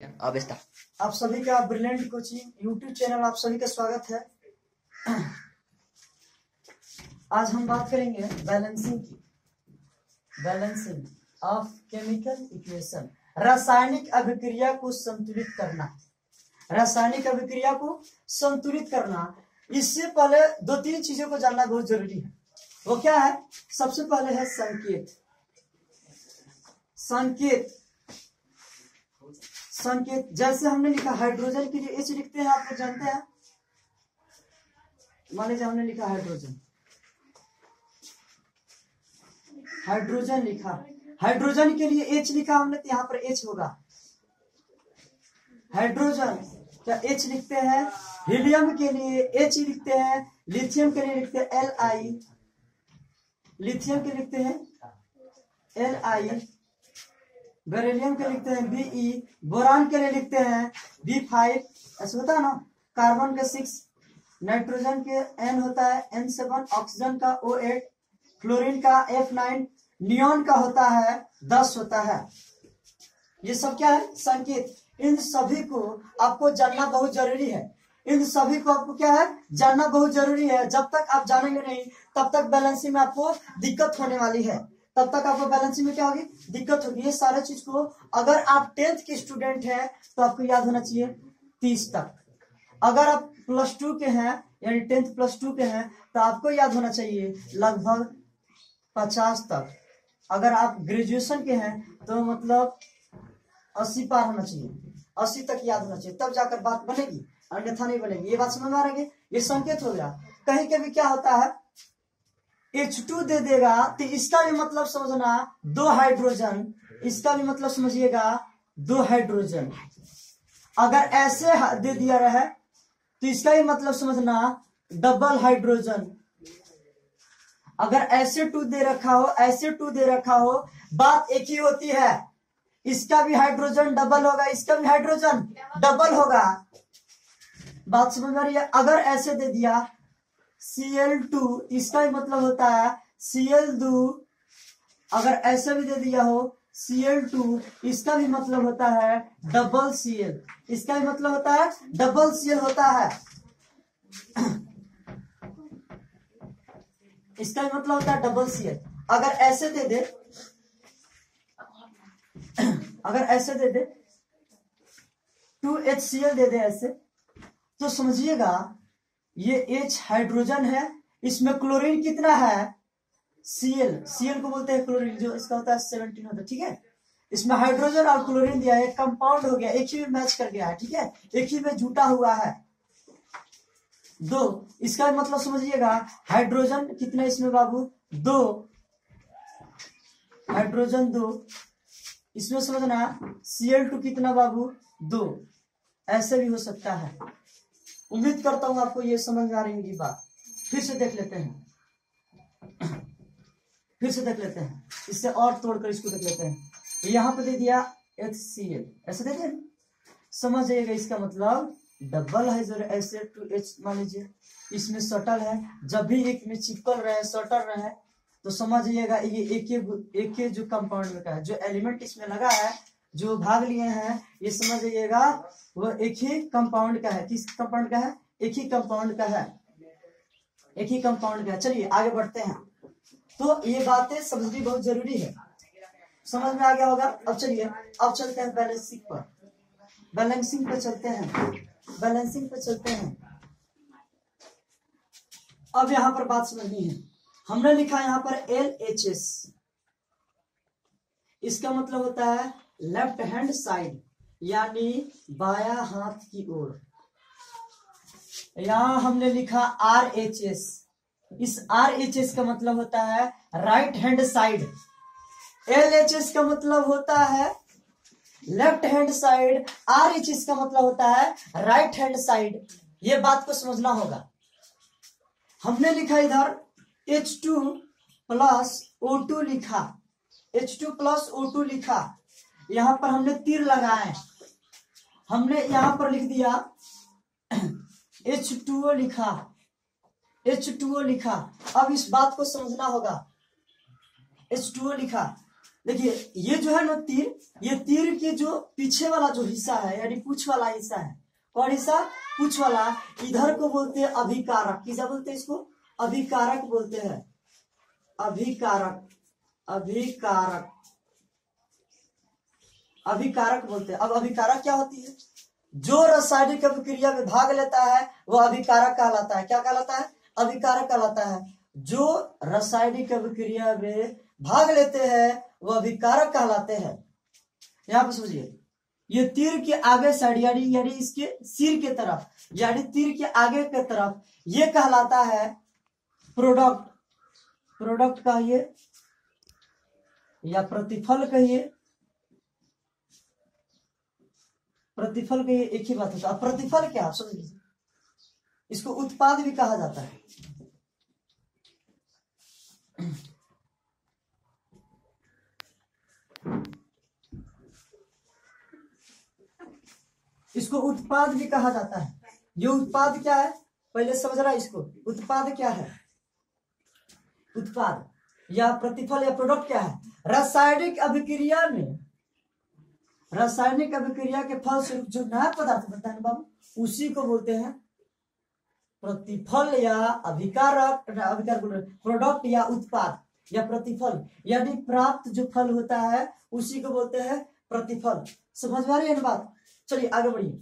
अब आप सभी का ब्रिलियंट कोचिंग यूट्यूब चैनल आप सभी का स्वागत है। आज हम बात करेंगे बैलेंसिंग ऑफ केमिकल इक्वेशन, रासायनिक अभिक्रिया को संतुलित करना। रासायनिक अभिक्रिया को संतुलित करना, इससे पहले दो तीन चीजों को जानना बहुत जरूरी है। वो क्या है? सबसे पहले है संकेत। संकेत जैसे हमने लिखा हाइड्रोजन के लिए H लिखते हैं, आप लोग जानते हैं। मान लीजिए हमने लिखा हाइड्रोजन लिखा, हाइड्रोजन के लिए H लिखा हमने, तो यहाँ पर H होगा हाइड्रोजन। क्या H लिखते हैं? हीलियम के लिए H लिखते हैं, लिथियम के लिए लिखते हैं Li, लिथियम के लिखते हैं Li, बेरिलियम के लिखते हैं Be, बोरान के लिए लिखते हैं B5, ऐसा होता है ना। कार्बन के 6, नाइट्रोजन के N होता है N7, ऑक्सीजन का O8, क्लोरीन का F9, नियोन का होता है 10 होता है। ये सब क्या है? संकेत। इन सभी को आपको जानना बहुत जरूरी है। इन सभी को आपको क्या है? जानना बहुत जरूरी है। जब तक आप जानेंगे नहीं तब तक बैलेंसिंग में आपको दिक्कत होने वाली है। तब तक आपको बैलेंसिंग में क्या होगी? दिक्कत होगी। ये सारे चीज को अगर आप 10th के स्टूडेंट हैं तो आपको याद होना चाहिए 30 तक। अगर आप +2 के हैं यानी 10th +2 के हैं तो आपको याद होना चाहिए लगभग 50 तक। अगर आप ग्रेजुएशन के हैं तो मतलब 80 पार होना चाहिए, 80 तक याद होना चाहिए, तब जाकर बात बनेगी, अन्यथा नहीं बनेगी। ये बात समझ में आ रही है? ये संकेत हो गया। कहीं कभी क्या होता है, H2 दे देगा तो इसका भी मतलब समझना 2 हाइड्रोजन, इसका भी मतलब समझिएगा 2 हाइड्रोजन। अगर ऐसे दे दिया रहे तो इसका भी मतलब समझना डबल हाइड्रोजन। अगर ऐसे 2 दे रखा हो, ऐसे 2 दे रखा हो, बात एक ही होती है। इसका भी हाइड्रोजन डबल होगा, इसका भी हाइड्रोजन डबल होगा। बात समझ में आ रही है? अगर ऐसे दे दिया Cl2, इसका भी मतलब होता है Cl2। अगर ऐसे भी दे दिया हो Cl2, इसका भी मतलब होता है डबल Cl, इसका भी मतलब होता है डबल Cl होता है। इसका भी मतलब होता है डबल Cl। अगर ऐसे दे दे, अगर ऐसे दे दे 2HCl दे दे ऐसे, तो समझिएगा ये H हाइड्रोजन है, इसमें क्लोरीन कितना है? Cl को बोलते हैं क्लोरीन, जो इसका होता है 17 होता है। ठीक है, इसमें हाइड्रोजन और क्लोरीन दिया है, कंपाउंड हो गया, एक ही में मैच कर गया है। ठीक है, एक ही में जुटा हुआ है 2। इसका मतलब समझिएगा हाइड्रोजन कितना इसमें बाबू? 2 हाइड्रोजन 2। इसमें समझना Cl2 कितना बाबू? 2। ऐसे भी हो सकता है। उम्मीद करता हूं आपको ये समझ में आ रही होगी बात। फिर से देख लेते हैं, इससे और तोड़कर इसको देख लेते हैं। यहाँ पे दे दिया HCl, ऐसे दे दिया, समझ जाइएगा इसका मतलब डबल है। जो ऐसे 2H मान लीजिए, इसमें सटल है, जब भी एक में चिपकल रहे, सटल रहे, तो समझ जाइएगा ये एक जो कंपाउंड में का है, जो एलिमेंट इसमें लगा है, जो भाग लिए हैं, ये समझ जाइएगा वो एक ही कंपाउंड का है। किस कंपाउंड का है? एक ही कंपाउंड का है, एक ही कंपाउंड का है। चलिए आगे बढ़ते हैं। तो ये बातें समझनी बहुत जरूरी है। समझ में आ गया होगा? अब चलिए, अब चलते हैं बैलेंसिंग पे चलते हैं। अब यहां पर बात समझनी है। हमने लिखा यहां पर LHS, इसका मतलब होता है लेफ्ट हैंड साइड, यानी बाया हाथ की ओर। यहां हमने लिखा RHS, इस RHS का मतलब होता है राइट हैंड साइड। LHS का मतलब होता है लेफ्ट हैंड साइड, RHS का मतलब होता है राइट हैंड साइड। ये बात को समझना होगा। हमने लिखा इधर H2 + O2 लिखा, H2 + O2 लिखा, यहां पर हमने तीर लगाए, हमने यहां पर लिख दिया H2O लिखा। अब इस बात को समझना होगा। H2O लिखा, देखिए ये जो है ना तीर, ये तीर के जो पीछे वाला जो हिस्सा है यानी पूछ वाला हिस्सा है, कौन हिस्सा? पूछ वाला, इधर को बोलते हैं अभिकारक। किसा बोलते हैं इसको? अभिकारक बोलते हैं, अभिकारक, अभिकारक, अभिकारक बोलते हैं। अब अभिकारक क्या होती है? जो रासायनिक अभिक्रिया में भाग लेता है वह अभिकारक कहलाता है। क्या कहलाता है? अभिकारक कहलाता है। जो रासायनिक अभिक्रिया में भाग लेते हैं वह अभिकारक कहलाते हैं। यहां पर समझिए, ये तीर के आगे साइड यानी इसके सिर के तरफ, यानी तीर के आगे के तरफ, ये कहलाता है प्रोडक्ट। प्रोडक्ट कहिए या प्रतिफल कहिए, प्रतिफल कहिए, एक ही बात होता है। प्रतिफल क्या? आप समझ लीजिए, इसको उत्पाद भी कहा जाता है। इसको उत्पाद भी कहा जाता है। ये उत्पाद क्या है पहले समझ रहा है इसको। उत्पाद क्या है? उत्पाद या प्रतिफल या प्रोडक्ट क्या है? रासायनिक अभिक्रिया में, रासायनिक अभिक्रिया के फलस्वरूप जो नया पदार्थ बनता है बाबू, उसी को बोलते हैं प्रतिफल या अभिकारक, प्रोडक्ट या उत्पाद या प्रतिफल, यानी प्राप्त जो फल होता है उसी को बोलते हैं प्रतिफल। समझ में आ रही है बात? चलिए आगे बढ़िए।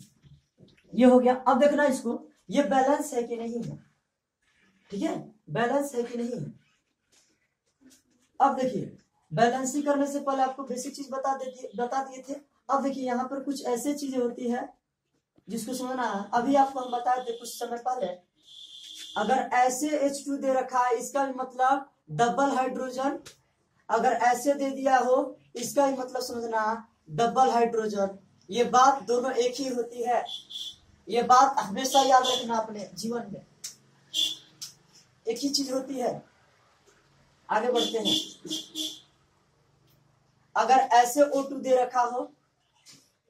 ये हो गया। अब देखना इसको, ये बैलेंस है कि नहीं है, ठीक है? बैलेंस है कि नहीं है। अब देखिए, बैलेंसिंग करने से पहले आपको बेसिक चीज बता दिए थे। अब देखिए यहाँ पर कुछ ऐसे चीजें होती है जिसको समझना है। अभी आपको हम बताए थे कुछ समय पहले, अगर ऐसे H2 दे रखा है इसका भी मतलब डबल हाइड्रोजन, अगर ऐसे दे दिया हो इसका भी मतलब समझना डबल हाइड्रोजन। ये बात दोनों एक ही होती है, ये बात हमेशा याद रखना अपने जीवन में, एक ही चीज होती है। आगे बढ़ते हैं। अगर ऐसे O2 दे रखा हो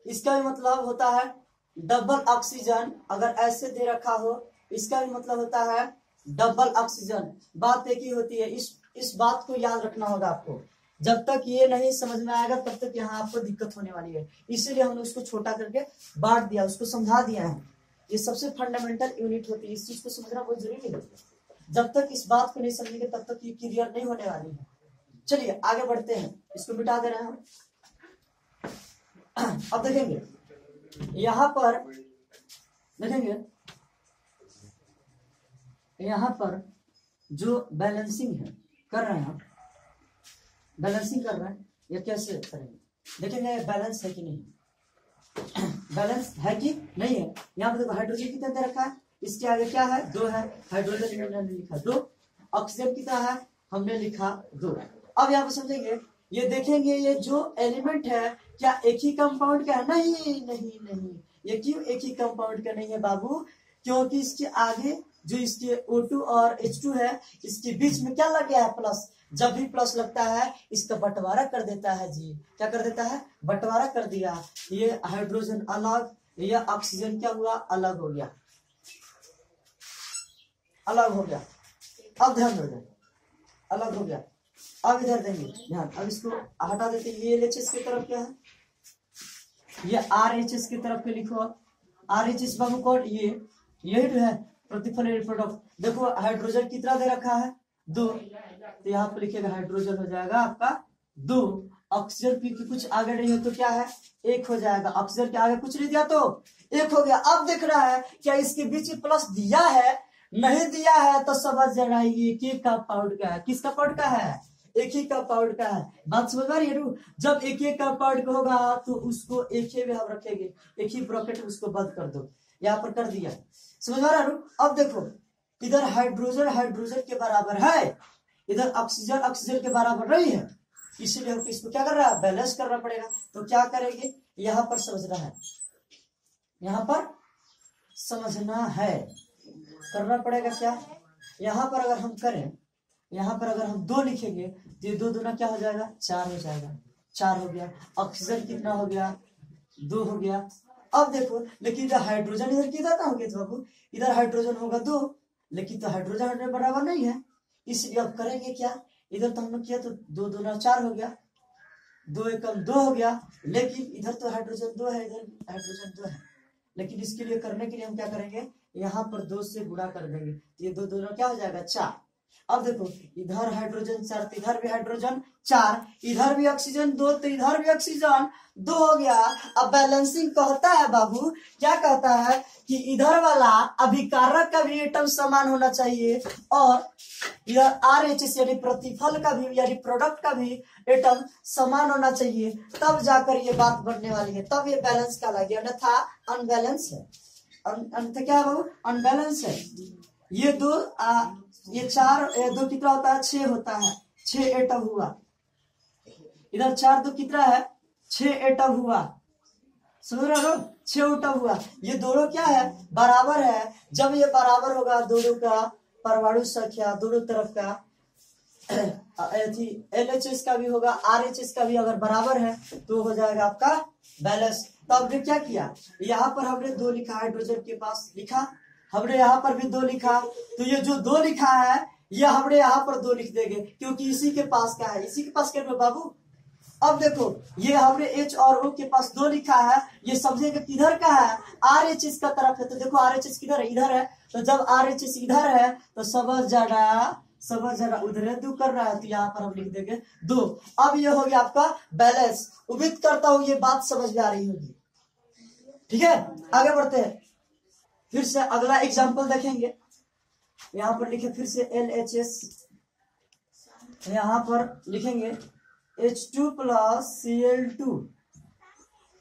इसका भी मतलब होता है डबल ऑक्सीजन, अगर ऐसे दे रखा हो इसका भी मतलब होता है डबल ऑक्सीजन। बात एक ही होती है। इस बात को याद रखना होगा आपको। जब तक ये नहीं समझ में आएगा तब तक यहाँ आपको दिक्कत होने वाली है। इसीलिए हमने उसको छोटा करके बांट दिया, उसको समझा दिया है। ये सबसे फंडामेंटल यूनिट होती है, इस चीज को समझना बहुत जरूरी है। जब तक इस बात को नहीं समझेंगे तब तक ये क्लियर नहीं होने वाली है। चलिए आगे बढ़ते हैं, इसको मिटा दे रहे हैं हम। अब देखेंगे यहां पर, देखेंगे यहां पर जो बैलेंसिंग है कर रहे हैं हम, बैलेंसिंग कर रहे हैं, ये कैसे करेंगे देखेंगे। बैलेंस है कि नहीं, बैलेंस है कि नहीं है। यहाँ पर देखो हाइड्रोजन कितना दे रखा है, इसके आगे क्या है? 2 है। हाइड्रोजन हमने लिखा 2, ऑक्सीजन कितना है? हमने लिखा 2। अब यहाँ पर समझेंगे, ये देखेंगे ये जो एलिमेंट है क्या एक ही कंपाउंड का है? नहीं नहीं नहीं। ये क्यों एक ही कंपाउंड का नहीं है बाबू? क्योंकि इसके आगे जो इसके O2 और H2 है इसके बीच में क्या लग गया है? प्लस। जब भी प्लस लगता है इसका बंटवारा कर देता है जी। क्या कर देता है? बंटवारा कर दिया। ये हाइड्रोजन अलग, ये ऑक्सीजन क्या हुआ? अलग हो गया, अलग हो गया। अब ध्यान दो, अलग हो गया। अब इधर देंगे ध्यान, अब इसको हटा देते हैं। ये LHS की तरफ क्या है? ये RHS की तरफ के लिखो। RHS बाबू कौन? ये यही तो है प्रतिफल प्रोडक्ट। देखो हाइड्रोजन कितना दे रखा है? 2, तो यहाँ पे लिखेगा हाइड्रोजन हो जाएगा आपका 2। ऑक्सीजन की कुछ आगे नहीं हो तो क्या है? 1 हो जाएगा। ऑक्सीजन के आगे कुछ नहीं दिया तो 1 हो गया। अब देख रहा है क्या इसके बीच में प्लस दिया है? नहीं दिया है तो समझ जाना ये एक कंपाउंड का है। किस कंपाउंड का है? एक ही कंपाउंड का है। बात समझ आ रही है? जब एक ही कंपाउंड का होगा तो उसको एक ही में हम रखेंगे, एक ही ब्रैकेट में उसको बंद कर दो। यहाँ पर कर दिया, समझ आ रहा है? अब देखो इधर हाइड्रोजन हाइड्रोजन के बराबर है, इधर ऑक्सीजन ऑक्सीजन के बराबर नहीं है, इसीलिए हमको इसको क्या कर रहा है? बैलेंस करना पड़ेगा। तो क्या करेंगे? यहाँ पर समझना है, यहाँ पर समझना है, करना पड़ेगा क्या? यहाँ पर अगर हम करें, यहाँ पर अगर हम 2 लिखेंगे तो ये 2 दूना क्या हो जाएगा? 4 हो जाएगा। 4 हो गया। ऑक्सीजन कितना हो गया? 2 हो गया। अब देखो लेकिन इधर हाइड्रोजन इधर कितना हो गया बाबू? इधर हाइड्रोजन होगा 2, लेकिन तो हाइड्रोजन बराबर नहीं है, इसलिए अब करेंगे क्या? इधर तो हमने किया तो 2 दूना 4 हो गया। 2 एकम 2 हो गया, लेकिन इधर तो हाइड्रोजन 2 है, इधर हाइड्रोजन 2 है, लेकिन इसके लिए करने के लिए हम क्या करेंगे, यहाँ पर 2 से गुणा कर देंगे, ये 2 दोनों क्या हो जाएगा 4। अब देखो इधर हाइड्रोजन 4, तो इधर भी हाइड्रोजन 4, इधर भी ऑक्सीजन 2, तो इधर भी ऑक्सीजन 2 हो गया। अब बैलेंसिंग कहता है बाबू, क्या कहता है कि इधर वाला अभिकारक का भी एटम समान होना चाहिए और इधर RHS यानी प्रतिफल का भी यानी प्रोडक्ट का भी एटम समान होना चाहिए, तब जाकर ये बात बनने वाली है, तब ये बैलेंस का लगे, अन्यथा अनबैलेंस है। अन्यथा क्या है बाबू, अनबैलेंस है। ये 2 ये 4 2 कितना होता है 6 होता है, 6 एटम हुआ, इधर 4 2 कितना है 6 एटम हुआ, समझ रहे हो, 6 एटम हुआ। ये दोनों क्या है बराबर है, जब ये बराबर होगा दोनों का परमाणु संख्या दोनों तरफ का LHS का भी होगा RHS का भी अगर बराबर है तो हो जाएगा आपका बैलेंस। तो हमने क्या किया, यहाँ पर हमने 2 लिखा, हाइड्रोजन के पास लिखा, हमने यहाँ पर भी 2 लिखा, तो ये जो 2 लिखा है ये हमने यहाँ पर 2 लिख देंगे क्योंकि इसी के पास का है, इसी के पास क्या बाबू। अब देखो ये हमने H और O के पास 2 लिखा है, ये समझेंगे किधर का है, RHS का तरफ है, तो देखो RHS किधर है, इधर है, तो जब RHS इधर है तो समझ जाना उधर 2 कर रहा है, तो यहाँ पर हम लिख देंगे 2। अब ये हो गया आपका बैलेंस। उम्मीद करता हूँ ये बात समझ में आ रही होगी, ठीक है। आगे बढ़ते हैं, फिर से अगला एग्जाम्पल देखेंगे। यहाँ पर लिखे फिर से LHS, यहाँ पर लिखेंगे H2 + Cl2,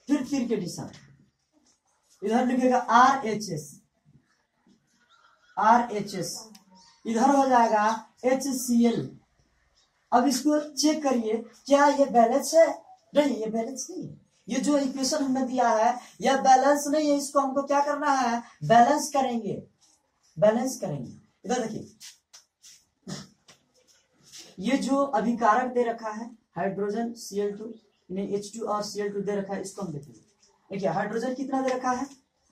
फिर तीर के निशान, इधर लिखेगा RHS, इधर हो जाएगा HCl। अब इसको चेक करिए, क्या ये बैलेंस है, नहीं ये बैलेंस नहीं है, ये जो इक्वेशन हमने दिया है यह बैलेंस नहीं है, इसको हमको क्या करना है बैलेंस करेंगे। इधर देखिए ये जो अभिकारक दे रखा है हाइड्रोजन Cl2 नहीं H2 और Cl2 दे रखा है, इसको हम देखेंगे। देखिए हाइड्रोजन कितना दे रखा है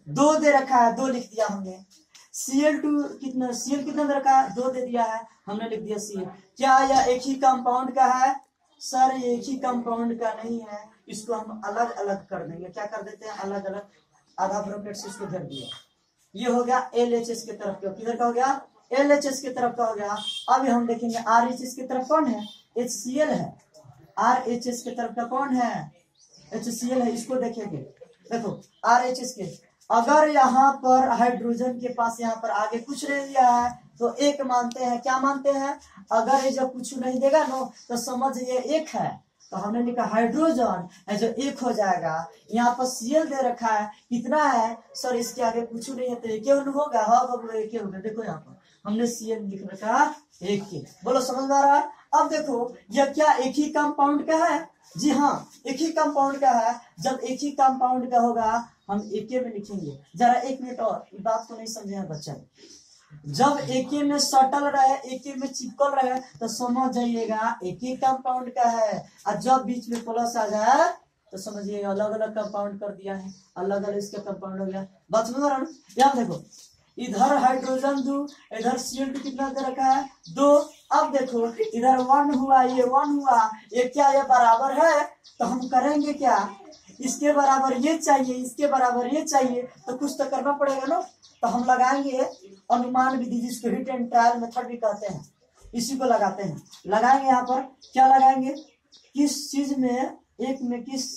2 दे रखा है, 2 लिख दिया हमने। Cl2 कितना, Cl कितना दे रखा है 2 दे दिया है, हमने लिख दिया Cl। क्या यह एक ही कंपाउंड का है, सर ये एक ही कंपाउंड का नहीं है, इसको हम अलग अलग कर देंगे, क्या कर देते हैं अलग अलग, आधा ब्रैकेट से इसको धर दिया। ये हो गया LHS के तरफ का, किधर का हो गया LHS के तरफ का हो गया। अब हम देखेंगे RHS की तरफ कौन है HCl है, RHS के तरफ का कौन है HCl है, इसको देखेंगे। देखो RHS के अगर यहाँ पर हाइड्रोजन के पास यहाँ पर आगे कुछ नहीं दिया है तो 1 मानते हैं, क्या मानते हैं, अगर ये जब कुछ नहीं देगा नो तो समझ ये 1 है, तो हमने लिखा हाइड्रोजन है जो 1 हो जाएगा। यहाँ पर Cl दे रखा है कितना है, सर इसके आगे कुछ नहीं है तो 1 होगा, हाँ बाबू 1 होगा। देखो यहाँ पर हमने Cl लिख रखा 1, बोलो समझ में आ रहा है। अब देखो यह क्या एक ही कंपाउंड का है, जी हाँ एक ही कंपाउंड का है। जब एक ही कंपाउंड का होगा हम एक में लिखेंगे। जरा 1 मिनट और बात को नहीं समझे हैं बच्चा, जब एक में सटल रहे एक में चिपकल रहे तो समझ जाइएगा एक ही कंपाउंड का है, और जब बीच में प्लस आ जाए तो समझिए अलग अलग कंपाउंड कर दिया है, अलग अलग इसका कंपाउंड हो गया। बात समझ रहा है। यहाँ देखो इधर हाइड्रोजन 2, इधर Cl2 कितना दे रखा है 2। अब देखो इधर 1 हुआ, ये 1 हुआ, ये क्या ये बराबर है, तो हम करेंगे क्या, इसके बराबर ये चाहिए, इसके बराबर ये चाहिए, तो कुछ तो करना पड़ेगा ना। तो हम लगाएंगे अनुमान विधि, जिसको हिट एंड ट्रायल मेथड भी कहते हैं, इसी को लगाते हैं। लगाएंगे यहाँ पर क्या लगाएंगे, किस चीज में 1 में किस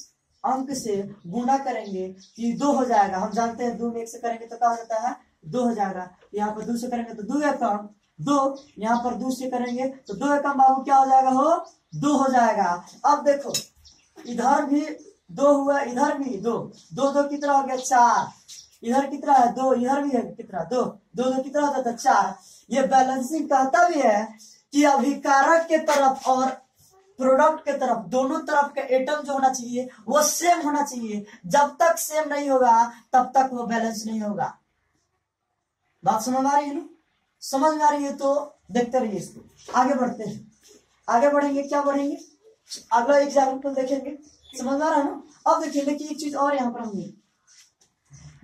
अंक से गुणा करेंगे कि 2 हो जाएगा। हम जानते हैं 2 में 1 से करेंगे तो क्या हो जाता है 2 हो जाएगा। यहाँ पर 2 से करेंगे तो 2 एकम 2, यहाँ पर 2 से करेंगे तो 2 एकम बाबू क्या हो जाएगा हो 2 हो जाएगा। अब देखो इधर भी 2 हुआ, इधर भी 2, 2 कितना हो गया 4, इधर कितना है 2, इधर भी है कितना 2, 2 कितना होता था 4। ये बैलेंसिंग कहता भी है कि अभिकारक के तरफ और प्रोडक्ट के तरफ दोनों तरफ का एटम जो होना चाहिए वो सेम होना चाहिए। जब तक सेम नहीं होगा तब तक वो बैलेंस नहीं होगा। बात समझ आ रही है ना, समझ में आ रही है तो देखते रहिए इसको। आगे बढ़ते हैं, आगे बढ़ेंगे, क्या बढ़ेंगे अगला एग्जाम्पल देखेंगे, समझ आ रहा है ना। अब देखिए देखिए एक चीज और यहाँ पर हमने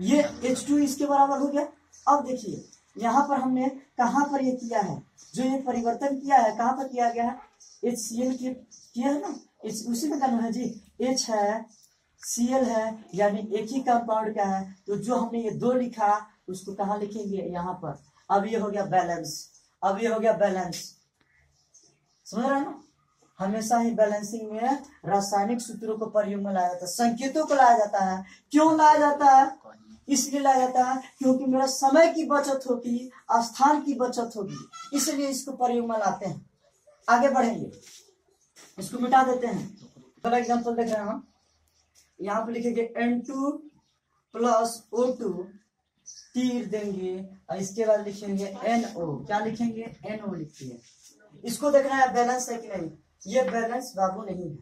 ये H2 इसके बराबर हो गया। अब देखिए यहाँ पर हमने कहाँ पर ये किया है, जो ये परिवर्तन किया है कहाँ पर किया गया है HCl किया है ना, उसी में करना है जी। H है, Cl है, यानी एक ही कंपाउंड का है। तो जो हमने ये 2 लिखा उसको कहाँ लिखेंगे, यहाँ पर। अब ये हो गया बैलेंस, अब ये हो गया बैलेंस। समझ रहे हैं ना, हमेशा ही बैलेंसिंग में रासायनिक सूत्रों को प्रयोग में लाया जाता है, संकेतों को लाया जाता है। क्यों लाया जाता है? इसलिए लाया जाता है क्योंकि मेरा समय की बचत होगी, स्थान की बचत होगी, इसलिए इसको प्रयोग में लाते हैं। आगे बढ़ेंगे, इसको मिटा देते हैं। पहला एग्जाम्पल देख रहे हैं हम, यहाँ पे लिखेंगे N2 प्लस O2 तीर देंगे, और इसके बाद लिखेंगे NO। क्या लिखेंगे? NO लिखिए। इसको देखना है बैलेंस है कि नहीं। ये बैलेंस बाबू नहीं है,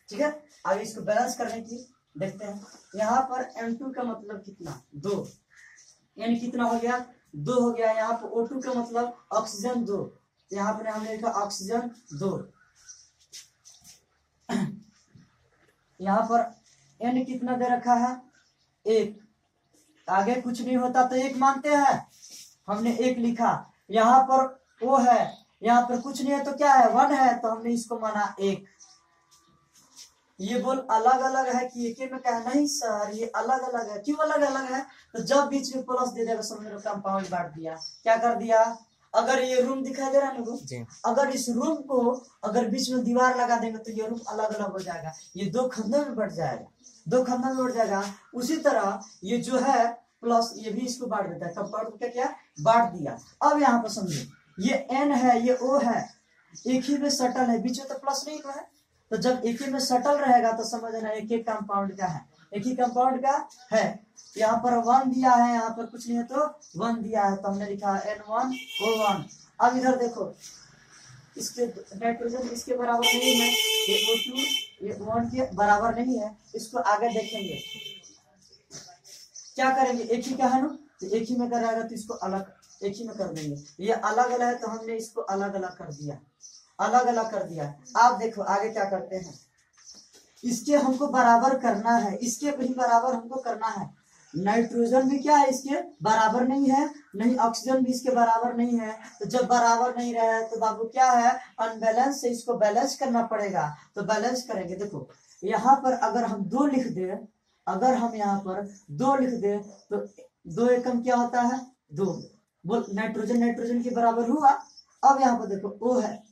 ठीक है। आगे इसको बैलेंस करने की देखते हैं। यहाँ पर N2 का मतलब कितना? 2। N कितना हो गया? 2 हो गया। यहाँ पर O2 का मतलब ऑक्सीजन 2, यहाँ पर हमने लिखा ऑक्सीजन 2। यहाँ पर N कितना दे रखा है? 1। आगे कुछ नहीं होता तो 1 मानते हैं, हमने 1 लिखा। यहाँ पर O है, यहाँ पर कुछ नहीं है तो क्या है? 1 है, तो हमने इसको माना 1। ये बोल अलग अलग है कि एक में क्या है? नहीं सर, ये अलग अलग है। क्यों अलग अलग है? तो जब बीच में प्लस दे देगा समझ लो कंपाउंड बांट दिया। क्या कर दिया? अगर ये रूम दिखाई दे रहा है ना, अगर इस रूम को अगर बीच में दीवार लगा देंगे तो ये रूम अलग अलग हो जाएगा, ये 2 खंडों में बढ़ जाएगा, 2 खंडों में बढ़ जाएगा। उसी तरह ये जो है प्लस, ये भी इसको बांट देता है, कंपाउंड को क्या बांट दिया। अब यहाँ पर समझो, ये N है, ये O है, एक ही में सटल है, बीच में तो प्लस नहीं है। तो जब एक ही में सटल रहेगा तो समझना एक ही कंपाउंड का है, एक ही कंपाउंड का है। यहाँ पर 1 दिया है, यहाँ पर कुछ नहीं है तो 1 दिया है, तो हमने लिखा N1O1। अब इधर देखो, इसके नाइट्रोजन इसके बराबर नहीं है, ये O2 ये 1 के बराबर नहीं है। इसको आगे देखेंगे क्या करेंगे, एक ही का है ना, तो एक ही में कराएगा तो इसको अलग एक ही में कर देंगे। ये अलग अलग है तो हमने इसको अलग अलग कर दिया, अलग अलग कर दिया। आप देखो आगे क्या करते हैं, इसके हमको बराबर करना है, इसके भी बराबर हमको करना है। नाइट्रोजन भी क्या है? इसके बराबर नहीं है, नहीं ऑक्सीजन भी इसके बराबर नहीं है। तो जब बराबर नहीं रहे तो बाबू क्या है? अनबैलेंस से इसको बैलेंस करना पड़ेगा। तो बैलेंस करेंगे। देखो यहाँ पर अगर हम 2 लिख दे, अगर हम यहाँ पर 2 लिख दे तो 2 एकम क्या होता है? 2। बोल नाइट्रोजन नाइट्रोजन के बराबर हुआ। अब यहाँ पर देखो O है,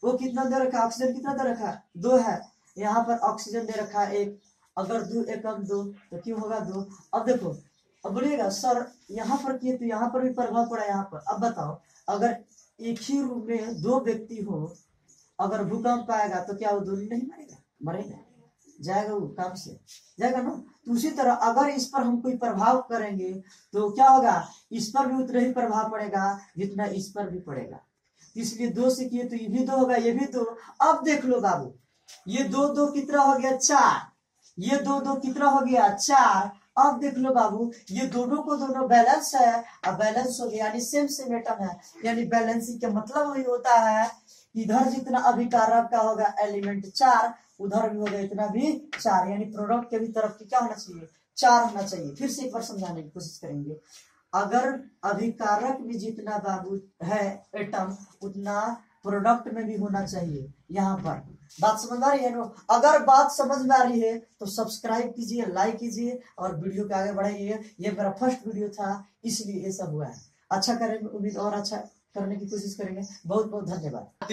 O कितना दे रखा है? ऑक्सीजन कितना दे रखा है? 2 है। यहाँ पर ऑक्सीजन दे रखा है 1, अगर 2 एकम 2 तो क्यों होगा 2। अब देखो, अब बोलिएगा सर यहाँ पर किए तो यहाँ पर भी प्रभाव पड़ा यहाँ पर। अब बताओ, अगर एक ही रूम में 2 व्यक्ति हो, अगर भूकंप आएगा तो क्या वो दूरी नहीं मरेगा? मरेगा, जाएगा, वो काम से जाएगा ना। तो उसी तरह अगर इस पर हम कोई प्रभाव करेंगे तो क्या होगा? इस पर भी उतना ही प्रभाव पड़ेगा जितना इस पर भी पड़ेगा। इसलिए 2 से किए तो ये भी 2 होगा, ये भी 2। अब देख लो बाबू, ये 2 2 कितना हो गया? 4। ये 2 2 कितना हो गया? 4। अब देख लो बाबू, ये दोनों को दोनों बैलेंस है, अब बैलेंस हो गया यानी सेम सेम एटम है। यानी बैलेंसिंग का मतलब वही होता है, इधर जितना अभिकारक का होगा एलिमेंट 4, उधर भी होगा इतना भी 4, यानी प्रोडक्ट के भी तरफ की क्या होना चाहिए? 4 होना चाहिए। फिर से एक बार समझाने की कोशिश करेंगे। अगर अभिकारक में जितना बाबू है एटम, उतना प्रोडक्ट में भी होना चाहिए। यहाँ पर बात समझ आ रही है ना? अगर बात समझ में आ रही है तो सब्सक्राइब कीजिए, लाइक कीजिए और वीडियो को आगे बढ़ाइए। ये मेरा फर्स्ट वीडियो था, इसलिए ये सब हुआ है। अच्छा करेंगे, उम्मीद और अच्छा करने की कोशिश करेंगे। बहुत बहुत धन्यवाद।